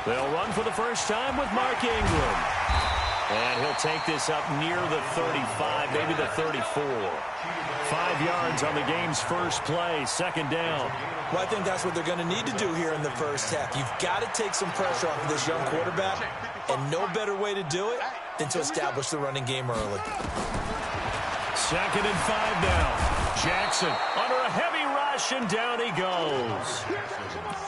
They'll run for the first time with Mark Ingram. And he'll take this up near the 35, maybe the 34. 5 yards on the game's first play, second down. Well, I think that's what they're going to need to do here in the first half. You've got to take some pressure off of this young quarterback, and no better way to do it than to establish the running game early. 2nd and 5 now. Jackson under a heavy rush, and down he goes.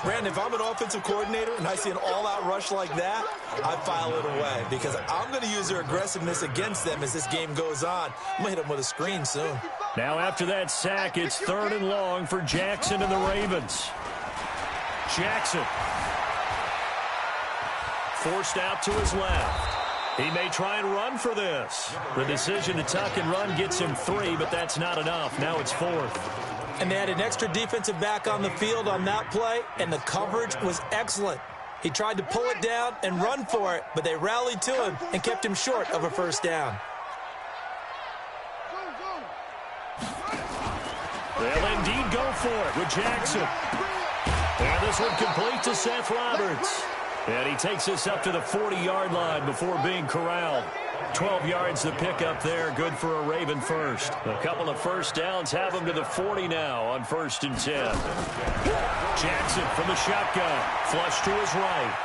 Brandon, if I'm an offensive coordinator and I see an all-out rush like that, I file it away because I'm going to use their aggressiveness against them as this game goes on. I'm going to hit them with a screen soon. Now after that sack, it's 3rd and long for Jackson and the Ravens. Jackson forced out to his left. He may try and run for this. The decision to tuck and run gets him 3, but that's not enough. Now it's 4th. And they had an extra defensive back on the field on that play, and the coverage was excellent. He tried to pull it down and run for it, but they rallied to him and kept him short of a first down. They'll indeed go for it with Jackson. And this one complete to Seth Roberts. And he takes us up to the 40-yard line before being corralled. 12 yards to pick up there, good for a Raven first. A couple of first downs have him to the 40 now on 1st and 10. Jackson from the shotgun, flush to his right.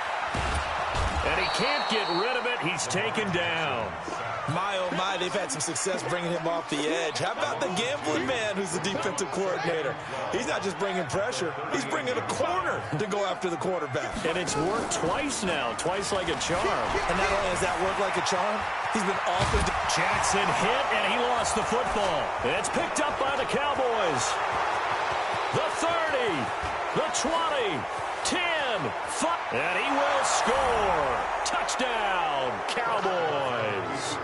And he can't get rid of it. He's taken down. My, oh my, they've had some success bringing him off the edge. How about the gambling man who's the defensive coordinator? He's not just bringing pressure, he's bringing a corner to go after the quarterback. And it's worked twice now, twice like a charm. And not only has that worked like a charm, he's been awfully... Jackson hit, and he lost the football. It's picked up by the Cowboys. The 30, the 20, 10, 5, and he will score. Touchdown, Cowboys.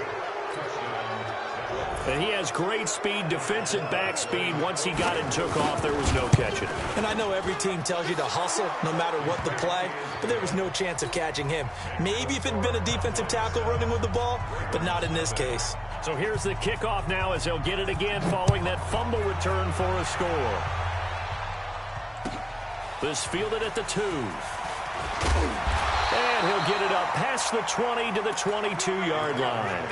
And he has great speed, defensive back speed. Once he got it and took off, there was no catching. And I know every team tells you to hustle no matter what the play, but there was no chance of catching him. Maybe if it had been a defensive tackle running with the ball, but not in this case. So here's the kickoff now as they'll get it again following that fumble return for a score. This fielded at the 2. And he'll get it up past the 20 to the 22-yard line.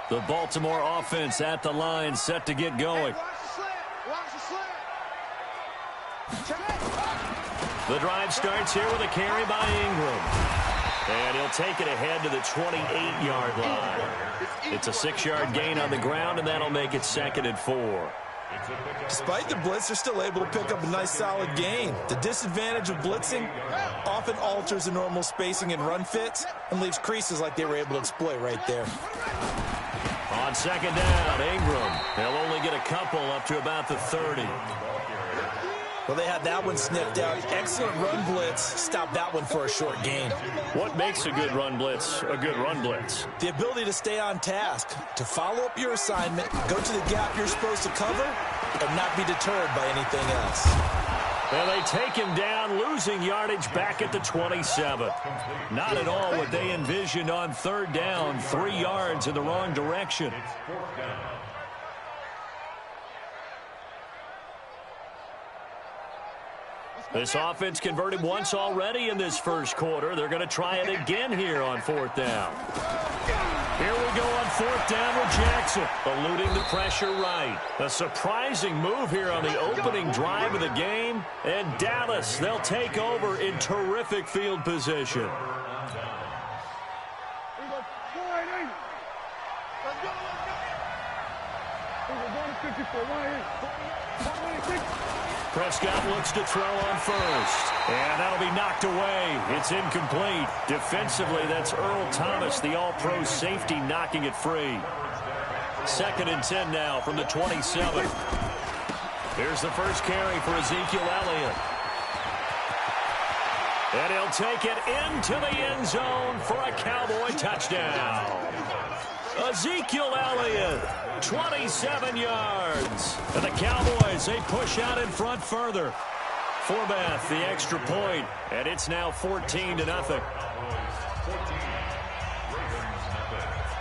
The Baltimore offense at the line, set to get going. The drive starts here with a carry by Ingram. And he'll take it ahead to the 28-yard line. It's a 6-yard gain on the ground, and that'll make it 2nd and 4. Despite the blitz, they're still able to pick up a nice solid gain. The disadvantage of blitzing often alters the normal spacing and run fits and leaves creases like they were able to exploit right there. On 2nd down, Ingram. They'll only get a couple up to about the 30. Well, they had that one sniffed out. Excellent run blitz. Stop that one for a short gain. What makes a good run blitz a good run blitz? The ability to stay on task, to follow up your assignment, go to the gap you're supposed to cover, and not be deterred by anything else. And they take him down, losing yardage back at the 27. Not at all what they envisioned on 3rd down, 3 yards in the wrong direction. This offense converted once already in this first quarter. They're going to try it again here on 4th down. Here we go on 4th down with Jackson, eluding the pressure right. A surprising move here on the opening drive of the game. And Dallas, they'll take over in terrific field position. Prescott looks to throw on first. And that'll be knocked away. It's incomplete. Defensively, that's Earl Thomas, the all-pro safety, knocking it free. 2nd and 10 now from the 27. Here's the first carry for Ezekiel Elliott. And he'll take it into the end zone for a Cowboy touchdown. Ezekiel Elliott, 27 yards. And the Cowboys, they push out in front further. Forbath, the extra point, and it's now 14-0.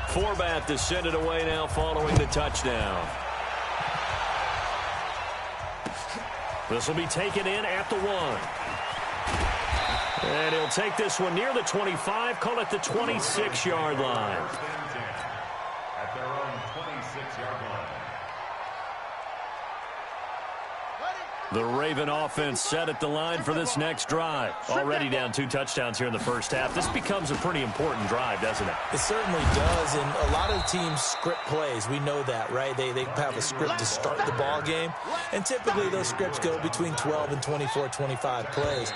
Forbath to send it away now following the touchdown. This will be taken in at the 1. And he'll take this one near the 25, call it the 26-yard line. At their own 26-yard line. The Raven offense set at the line for this next drive. Already down 2 touchdowns here in the first half. This becomes a pretty important drive, doesn't it? It certainly does, and a lot of teams script plays. We know that, right? They have a script to start the ball game, and typically those scripts go between 12 and 24, 25 plays.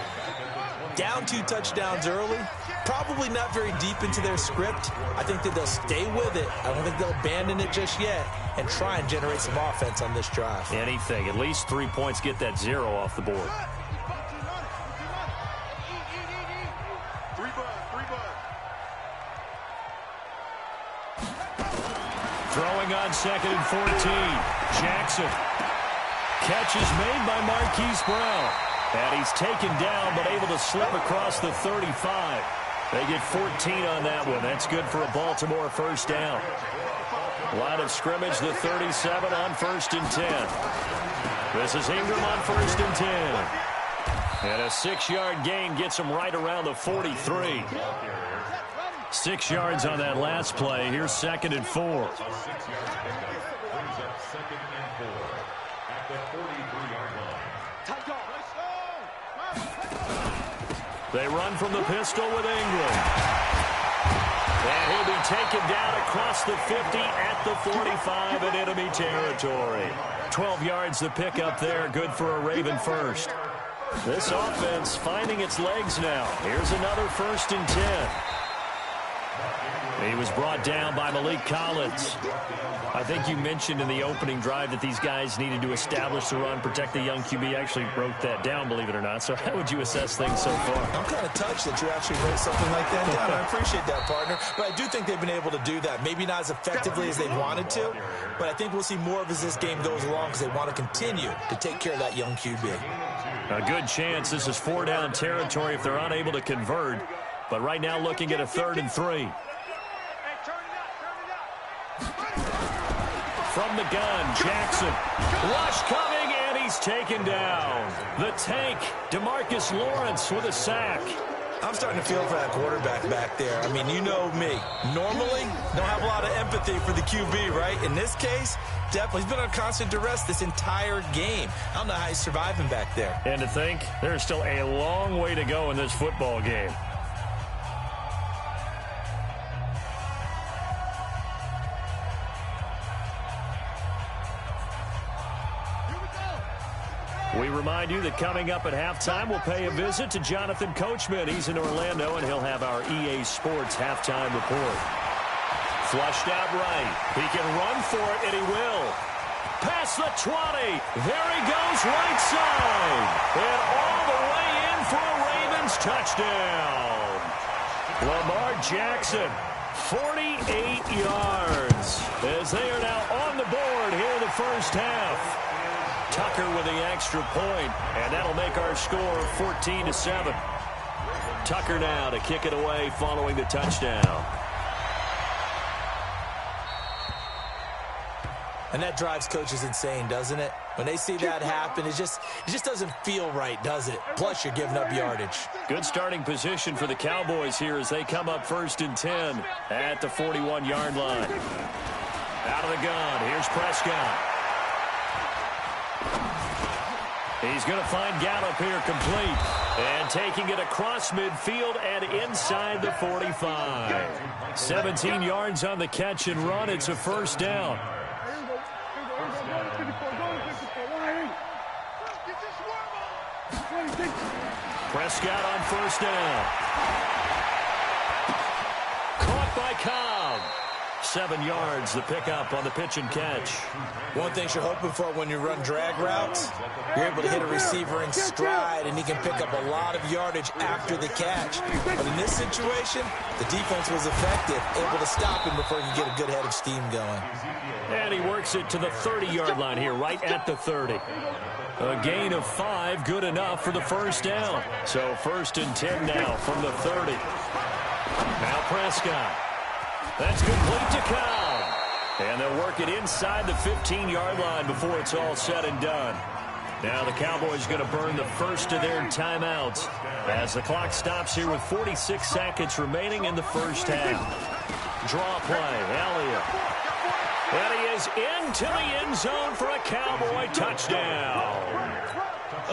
Down 2 touchdowns early, probably not very deep into their script. I think that they'll stay with it. I don't think they'll abandon it just yet and try and generate some offense on this drive. Anything. At least 3 points, get that 0 off the board. Throwing on 2nd and 14. Jackson. Catch is made by Marquise Brown. And he's taken down, but able to slip across the 35. They get 14 on that one. That's good for a Baltimore first down. Line of scrimmage, the 37 on 1st and 10. This is Ingram on 1st and 10. And a 6-yard gain gets him right around the 43. 6 yards on that last play. Here's 2nd and 4. They run from the pistol with Ingram. And he'll be taken down across the 50 at the 45 in enemy territory. 12 yards to pick up there. Good for a Raven first. This offense finding its legs now. Here's another 1st and 10. He was brought down by Malik Collins. I think you mentioned in the opening drive that these guys needed to establish the run, protect the young QB. I actually wrote that down, believe it or not. So how would you assess things so far? I'm kind of touched that you actually wrote something like that down. I appreciate that, partner. But I do think they've been able to do that. Maybe not as effectively as they wanted to, but I think we'll see more of as this game goes along because they want to continue to take care of that young QB. A good chance this is 4-down territory if they're unable to convert. But right now looking at a 3rd and 3. From the gun, Jackson. Rush coming, and he's taken down. The tank, DeMarcus Lawrence with a sack. I'm starting to feel for that quarterback back there. I mean, you know me. Normally, don't have a lot of empathy for the QB, right? In this case, definitely. He's been on constant duress this entire game. I don't know how he's surviving back there. And to think, there's still a long way to go in this football game. We remind you that coming up at halftime, we'll pay a visit to Jonathan Coachman. He's in Orlando, and he'll have our EA Sports halftime report. Flushed out right. He can run for it, and he will. Past the 20. There he goes right side. And all the way in for a Ravens touchdown. Lamar Jackson, 48 yards. As they are now on the board here in the first half. Tucker with the extra point, and that'll make our score 14-7. Tucker now to kick it away following the touchdown. And that drives coaches insane, doesn't it? When they see that happen, it just doesn't feel right, does it? Plus, you're giving up yardage. Good starting position for the Cowboys here as they come up 1st and 10 at the 41-yard line. Out of the gun, here's Prescott. He's going to find Gallup here complete. And taking it across midfield and inside the 45. 17 yards on the catch and run. It's a first down. Prescott on first down. Caught by Cobb. 7 yards, the pickup on the pitch and catch. One thing you're hoping for when you run drag routes, you're able to hit a receiver in stride, and he can pick up a lot of yardage after the catch. But in this situation, the defense was effective, able to stop him before he could get a good head of steam going. And he works it to the 30-yard line here, right at the 30. A gain of 5, good enough for the first down. So 1st and 10 now from the 30. Now Prescott. That's complete to Cobb. And they'll work it inside the 15-yard line before it's all said and done. Now the Cowboys going to burn the first of their timeouts as the clock stops here with 46 seconds remaining in the first half. Draw play, Elliott. And he is into the end zone for a Cowboy touchdown.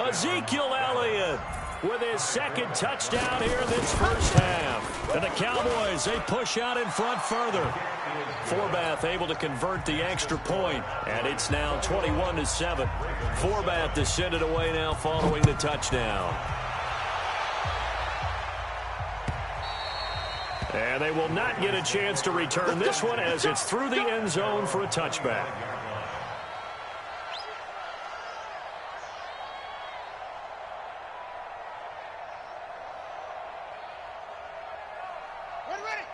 Ezekiel Elliott with his 2nd touchdown here in this first half. And the Cowboys, they push out in front further. Forbath able to convert the extra point, and it's now 21-7. Forbath to send it away now following the touchdown. And they will not get a chance to return this one as it's through the end zone for a touchback.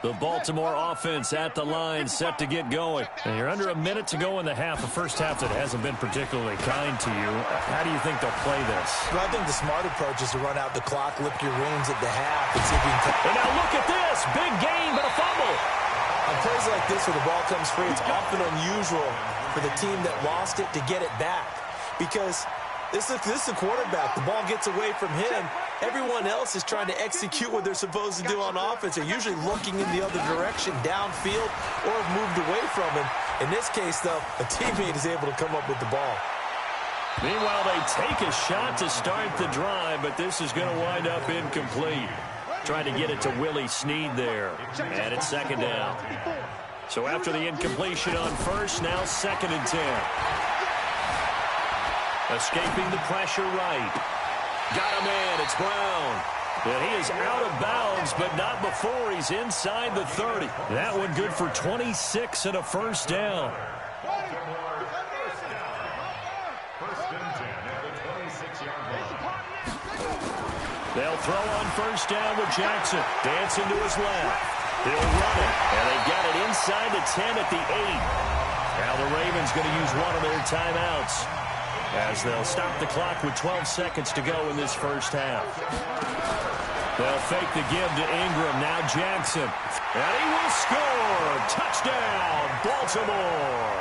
The Baltimore offense at the line, set to get going. And you're under a minute to go in the half, a first half that hasn't been particularly kind to you. How do you think they'll play this? Well, I think the smart approach is to run out the clock, lick your wounds at the half, and see if you can... And now look at this. Big gain, but a fumble. On plays like this where the ball comes free, it's often unusual for the team that lost it to get it back. Because this is a quarterback. The ball gets away from him. Everyone else is trying to execute what they're supposed to do on offense. They're usually looking in the other direction, downfield, or have moved away from him. In this case, though, a teammate is able to come up with the ball. Meanwhile, they take a shot to start the drive, but this is going to wind up incomplete. Trying to get it to Willie Snead there. And it's 2nd down. So after the incompletion on first, now 2nd and 10. Escaping the pressure right. Got a man, it's Brown. And he is out of bounds, but not before he's inside the 30. That one good for 26 and a first down. They'll throw on first down with Jackson. Dancing to his left. He'll run it, and they got it inside the 10 at the 8. Now the Ravens going to use one of their timeouts as they'll stop the clock with 12 seconds to go in this first half. They'll fake the give to Ingram. Now Jackson. And he will score. Touchdown, Baltimore.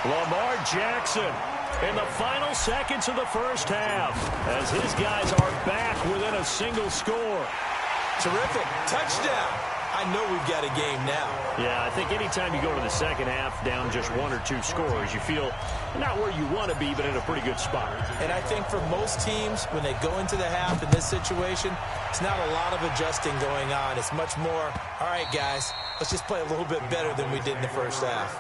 Lamar Jackson in the final seconds of the first half as his guys are back within a single score. Terrific. Touchdown. I know we've got a game now. Yeah, I think anytime you go to the second half down just 1 or 2 scores, you feel not where you want to be, but in a pretty good spot. And I think for most teams, when they go into the half in this situation, it's not a lot of adjusting going on. It's much more, all right, guys, let's just play a little bit better than we did in the first half.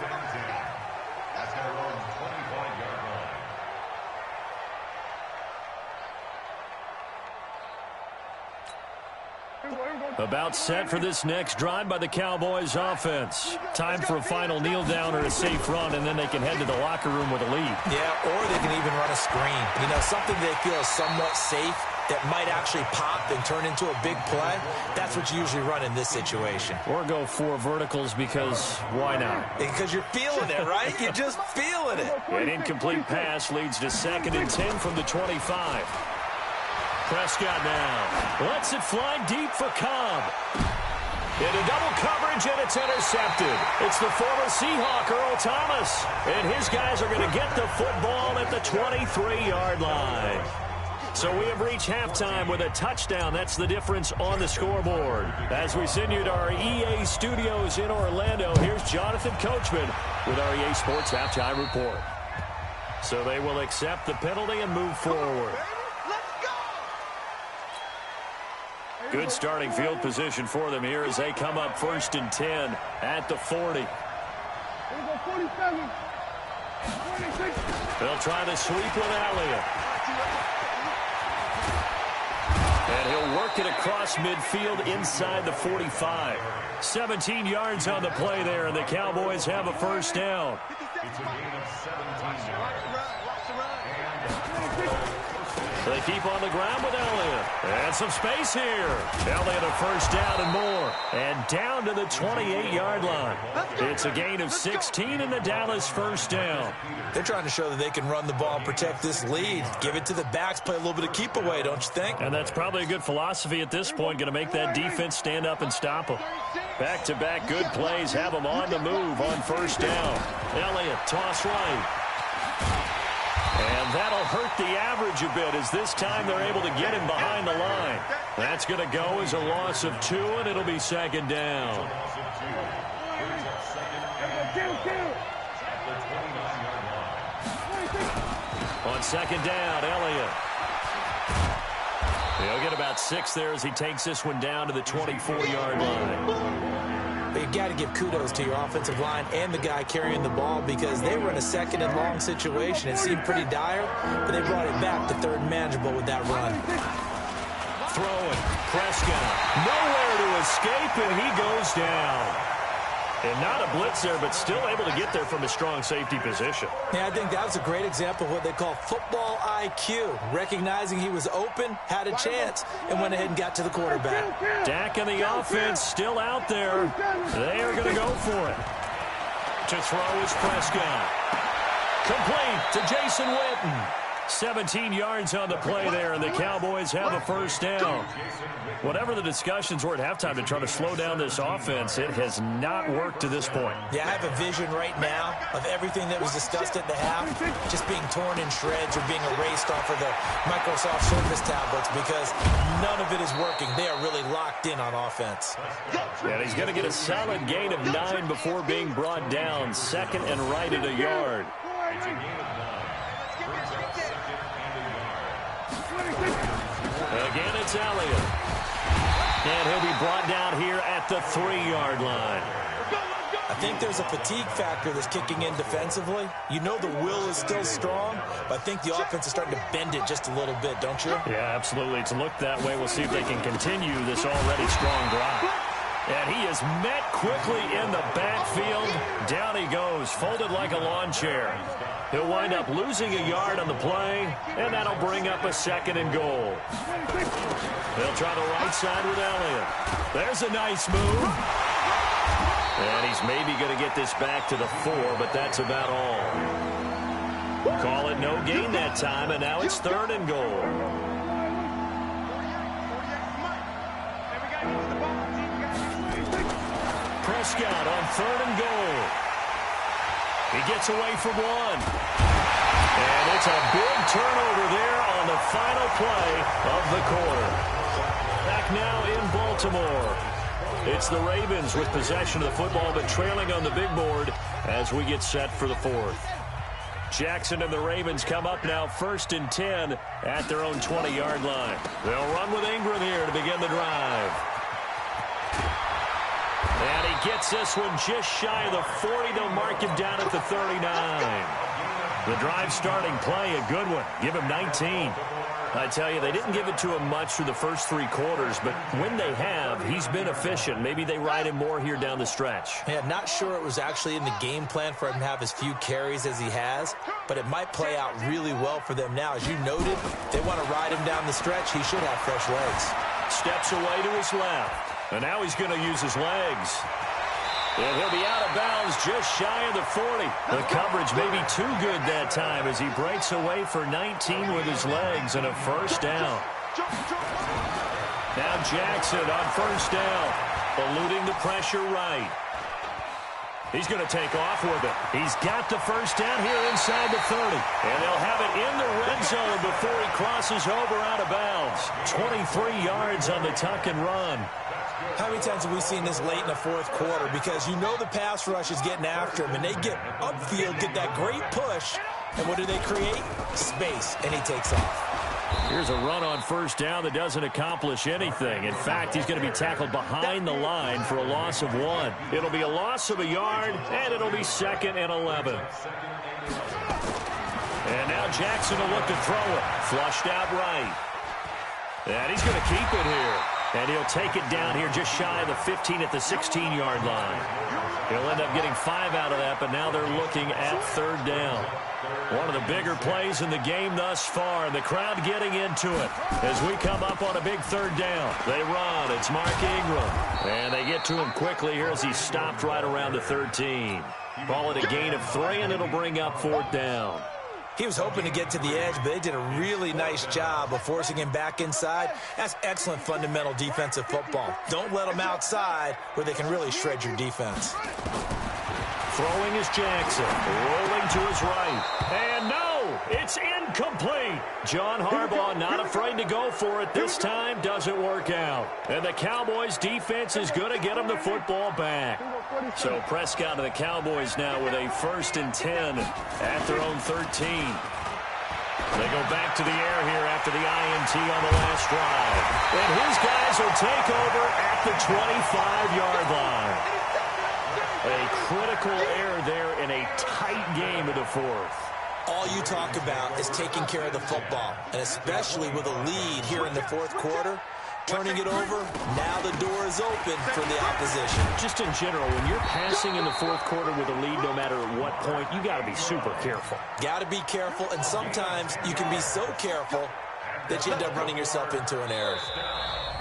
About set for this next drive by the Cowboys offense. Time for a final kneel down or a safe run, and then they can head to the locker room with a lead. Yeah, or they can even run a screen. You know, something they feel is somewhat safe that might actually pop and turn into a big play. That's what you usually run in this situation. Or go 4 verticals because why not? Because you're feeling it, right? You're just feeling it. An incomplete pass leads to 2nd and 10 from the 25. Prescott now lets it fly deep for Cobb. Into double coverage, and it's intercepted. It's the former Seahawk, Earl Thomas. And his guys are going to get the football at the 23-yard line. So we have reached halftime with a touchdown. That's the difference on the scoreboard. As we send you to our EA studios in Orlando, here's Jonathan Coachman with our EA Sports Halftime Report. So they will accept the penalty and move forward. Good starting field position for them here as they come up 1st and 10 at the 40. They'll try the sweep with Elliott. And he'll work it across midfield inside the 45. 17 yards on the play there, and the Cowboys have a first down. It's a gain of 17 yards. They keep on the ground with Elliott. And some space here. Elliott a first down and more. And down to the 28-yard line. It's a gain of 16 in the Dallas first down. They're trying to show that they can run the ball and protect this lead. Give it to the backs, play a little bit of keep away, don't you think? And that's probably a good philosophy at this point. Going to make that defense stand up and stop them. Back-to-back good plays have them on the move on first down. Elliott, toss right. And that'll hurt the average a bit as this time they're able to get him behind the line. That's going to go as a loss of 2, and it'll be second down. On second down, Elliott. He'll get about 6 there as he takes this one down to the 24-yard line. But you've got to give kudos to your offensive line and the guy carrying the ball because they were in a second and long situation. It seemed pretty dire, but they brought it back to third and manageable with that run. Throwing. Prescott. Nowhere to escape, and he goes down. And not a blitz there, but still able to get there from a strong safety position. Yeah, I think that was a great example of what they call football IQ. Recognizing he was open, had a chance, and went ahead and got to the quarterback. Dak and the offense still out there. They are going to go for it. To throw is Prescott. Complete to Jason Witten. 17 yards on the play there, and the Cowboys have a first down. Whatever the discussions were at halftime to try to slow down this offense, it has not worked to this point. Yeah, I have a vision right now of everything that was discussed at the half just being torn in shreds or being erased off of the Microsoft Surface tablets because none of it is working. They are really locked in on offense. And he's going to get a solid gain of 9 before being brought down. Second and right at a yard. It's a gain of 9. Again, it's Elliott. And he'll be brought down here at the 3-yard line. I think there's a fatigue factor that's kicking in defensively. You know the will is still strong, but I think the offense is starting to bend it just a little bit, don't you? Yeah, absolutely. It's looked that way. We'll see if they can continue this already strong drive. And he is met quickly in the backfield. Down he goes, folded like a lawn chair. He'll wind up losing a yard on the play, and that'll bring up a second and goal. They'll try the right side with Elliott. There's a nice move. And he's maybe going to get this back to the 4, but that's about all. Call it no gain that time, and now it's third and goal. Prescott on third and goal. He gets away from one. And it's a big turnover there on the final play of the quarter. Back now in Baltimore. It's the Ravens with possession of the football, but trailing on the big board as we get set for the 4th. Jackson and the Ravens come up now 1st and 10 at their own 20-yard line. They'll run with Ingram here to begin the drive. And he gets this one just shy of the 40. They'll mark him down at the 39. The drive starting play, a good one. Give him 19. I tell you, they didn't give it to him much through the first 3 quarters, but when they have, he's been efficient. Maybe they ride him more here down the stretch. Yeah, not sure it was actually in the game plan for him to have as few carries as he has, but it might play out really well for them now. As you noted, they want to ride him down the stretch. He should have fresh legs. Steps away to his left, and now he's going to use his legs. And he'll be out of bounds just shy of the 40. The coverage may be too good that time as he breaks away for 19 with his legs and a first down. Now Jackson on first down, eluding the pressure right. He's going to take off with it. He's got the first down here inside the 30. And they'll have it in the red zone before he crosses over out of bounds. 23 yards on the tuck and run. How many times have we seen this late in the 4th quarter? Because you know the pass rush is getting after him, and they get upfield, get that great push, and what do they create? Space, and he takes off. Here's a run on first down that doesn't accomplish anything. In fact, he's going to be tackled behind the line for a loss of 1. It'll be a loss of a yard, and it'll be 2nd and 11. And now Jackson will look to throw it. Flushed out right. And he's going to keep it here. And he'll take it down here just shy of the 15 at the 16-yard line. He'll end up getting 5 out of that, but now they're looking at third down. One of the bigger plays in the game thus far. The crowd getting into it as we come up on a big third down. They run. It's Mark Ingram. And they get to him quickly here as he's stopped right around the 13. Call it a gain of 3, and it'll bring up fourth down. He was hoping to get to the edge, but they did a really nice job of forcing him back inside. That's excellent fundamental defensive football. Don't let them outside where they can really shred your defense. Throwing is Jackson. Rolling to his right. And no, it's incomplete. John Harbaugh not afraid to go for it. This time doesn't work out. And the Cowboys defense is going to get him the football back. So Prescott and the Cowboys now with a 1st and 10 at their own 13. They go back to the air here after the INT on the last drive. And his guys will take over at the 25-yard line. A critical error there in a tight game of the fourth. All you talk about is taking care of the football, and especially with a lead here in the fourth quarter. Turning it over, now the door is open for the opposition. Just in general, when you're passing in the fourth quarter with a lead, no matter at what point, you got to be super careful. Got to be careful, and sometimes you can be so careful that you end up running yourself into an error.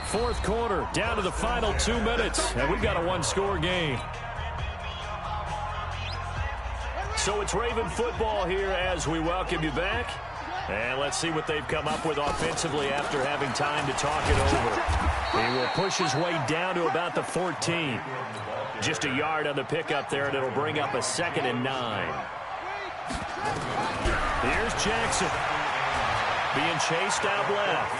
Fourth quarter, down to the final 2 minutes, and we've got a one-score game. So it's Raven football here as we welcome you back. And let's see what they've come up with offensively after having time to talk it over. He will push his way down to about the 14. Just a yard on the pickup there, and it'll bring up a 2nd and 9. Here's Jackson. Being chased out left.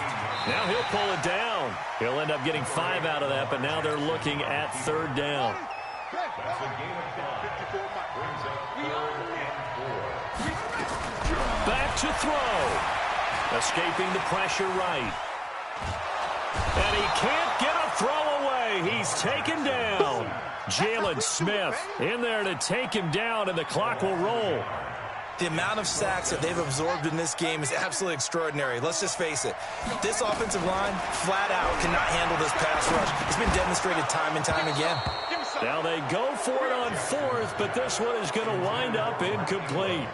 Now he'll pull it down. He'll end up getting 5 out of that, but now they're looking at third down. Back to throw. Escaping the pressure right. And he can't get a throw away. He's taken down. Jalen Smith in there to take him down, and the clock will roll. The amount of sacks that they've absorbed in this game is absolutely extraordinary. Let's just face it. This offensive line, flat out, cannot handle this pass rush. It's been demonstrated time and time again. Now they go for it on fourth, but this one is going to wind up incomplete.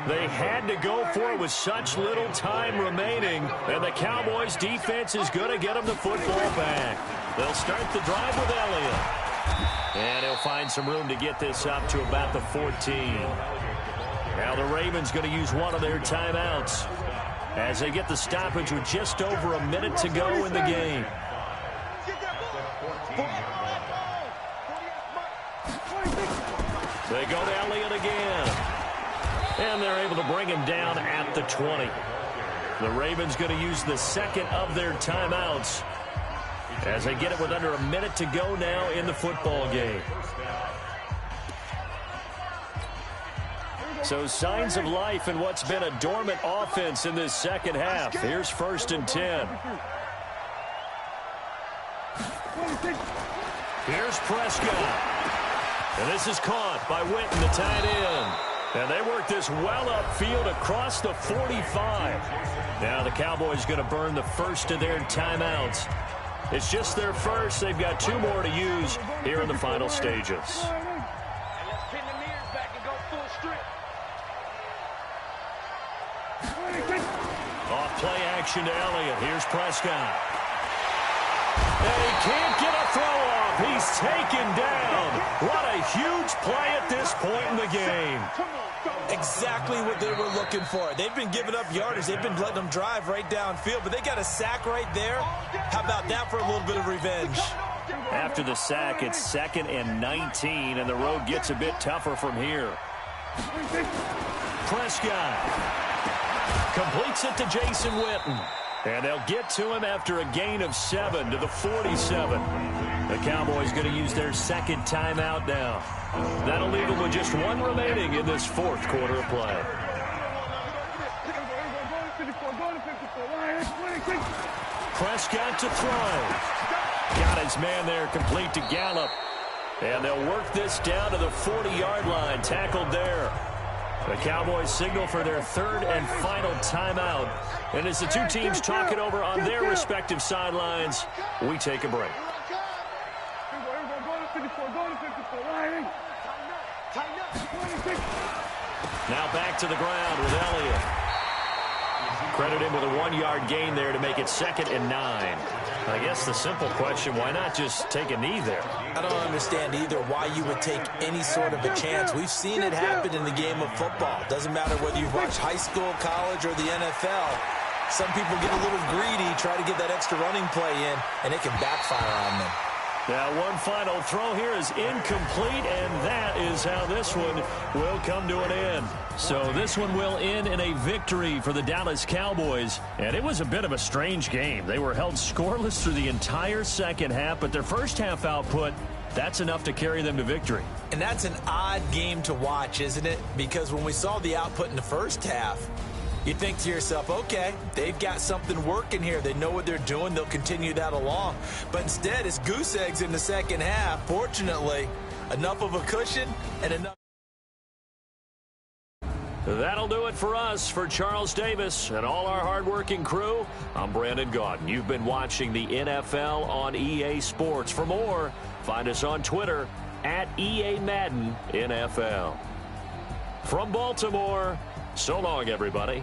They had to go for it with such little time remaining, and the Cowboys defense is going to get them the football back. They'll start the drive with Elliott. And he'll find some room to get this up to about the 14. Now the Ravens going to use one of their timeouts as they get the stoppage with just over a minute to go in the game. They go to Elliott again. And they're able to bring him down at the 20. The Ravens going to use the second of their timeouts as they get it with under a minute to go now in the football game. So signs of life in what's been a dormant offense in this second half. Here's 1st and 10. Here's Prescott. And this is caught by Witten, the tight end. And they work this well upfield across the 45. Now the Cowboys going to burn the first of their timeouts. It's just their first. They've got 2 more to use here in the final stages. Off play action to Elliott. Here's Prescott. And he can't get a throw off. He's taken down. What a huge play at this point in the game. Exactly what they were looking for. They've been giving up yardage. They've been letting them drive right downfield, but they got a sack right there. How about that for a little bit of revenge? After the sack, it's 2nd and 19, and the road gets a bit tougher from here. Prescott completes it to Jason Witten. And they'll get to him after a gain of 7 to the 47. The Cowboys going to use their second timeout now. That'll leave them with just 1 remaining in this fourth quarter of play. Prescott to throw. Got his man there, complete to Gallup. And they'll work this down to the 40-yard line, tackled there. The Cowboys signal for their third and final timeout. And as the two teams talk it over on their respective sidelines, we take a break. Now back to the ground with Elliott. Credit him with a 1-yard gain there to make it 2nd and 9. I guess the simple question, why not just take a knee there? I don't understand either why you would take any sort of a chance. We've seen it happen in the game of football. Doesn't matter whether you've watched high school, college, or the NFL. Some people get a little greedy, try to get that extra running play in, and it can backfire on them. Now, one final throw here is incomplete, and that is how this one will come to an end. So this one will end in a victory for the Dallas Cowboys, and it was a bit of a strange game. They were held scoreless through the entire second half, but their first half output, that's enough to carry them to victory. And that's an odd game to watch, isn't it? Because when we saw the output in the first half, you think to yourself, okay, they've got something working here. They know what they're doing. They'll continue that along. But instead, it's goose eggs in the second half. Fortunately, enough of a cushion and enough. That'll do it for us. For Charles Davis and all our hardworking crew, I'm Brandon Gaudin. You've been watching the NFL on EA Sports. For more, find us on Twitter at EA Madden NFL. From Baltimore, so long, everybody.